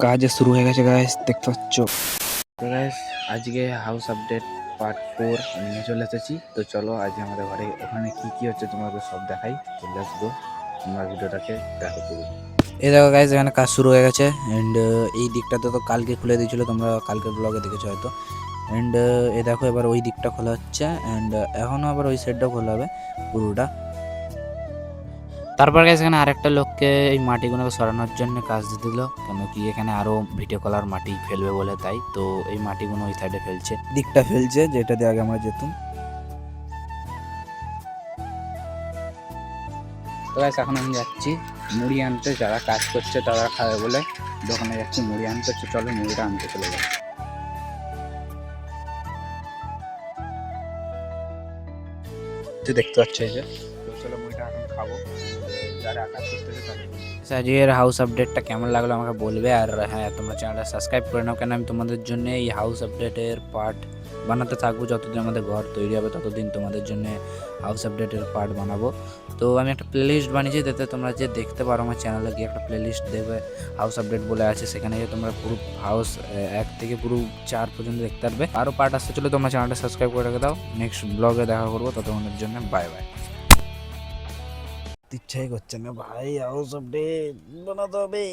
কাজ শুরু হয়ে গেছে গাইস, দেখতে পাচ্ছ। তো গাইস আজকে হাউস আপডেট পার্ট 4 নিয়ে চলে এসেছি। তো চলো আজ আমাদের ঘরে ওখানে কি হচ্ছে তোমাদের সব দেখাই। তো লেটস গো, তোমরা ভিডিওটাকে দেখো পুরো। এই দেখো গাইস, এখানে কাজ শুরু হয়ে গেছে। এন্ড এই দিকটাতে তো কালকে খুলে দিয়েছিল, তোমরা কালকের ব্লগে দেখেছো হয়তো। এন্ড এই দেখো এবার ওই দিকটা খোলা হচ্ছে। এন্ড এখনও আবার ওই সাইডটাও খোলা হবে পুরোটা। তারপর গাইস এখানে আরেকটা লোককে এই মাটিগুলোকে সরানোর জন্য কাজ দিয়ে দিল, কেন কি এখানে আরো ভিডিও কলার মাটি ফেলবে বলে, তাই তো এই মাটিগুলো ওই সাইডে ফেলছে, দিকটা ফেলছে যেটা দিয়ে আগে আমরা যেতাম। তো গাইস এখন আমি যাচ্ছি মুড়ি আনতে, যারা কাজ করছে তারা খাবে বলে দোকানে যাচ্ছি মুড়ি আনতে। চলো মুড়িটা আনতে চলে যাই। দেখতে পাচ্ছ এই যে, তো চলো মুড়িটা এখন খাবো। যারা কাজ করতেছে তাদের আজকের হাউস আপডেটটা কেমন লাগলো আমাকে বলবে। আর হ্যাঁ, তোমরা চ্যানেলটা সাবস্ক্রাইব করে নাও, কেন আমি তোমাদের জন্য এই হাউস আপডেটের পার্ট বানাতে থাকবো। যতদিন আমাদের ঘর তৈরি হবে ততদিন তোমাদের জন্য হাউস আপডেটের পার্ট বানাবো। তো আমি একটা প্লেলিস্ট বানিয়েছি, যাতে তোমরা যে দেখতে পারো আমার চ্যানেলে গিয়ে একটা প্লেলিস্ট দেখবে, হাউস আপডেট বলে আছে। সেখানে গিয়ে তোমরা পুরো হাউস 1 থেকে পুরো 4 পর্যন্ত দেখতে পারবে। আরও পার্ট আসতে চলে, তোমরা চ্যানেলটা সাবস্ক্রাইব করে রেখে দাও। নেক্সট ব্লগে দেখা করবো, ততক্ষণের জন্য বাই বাই। ইচ্ছাই করছে না ভাই, হাউস আপডেট বানাতে হবে।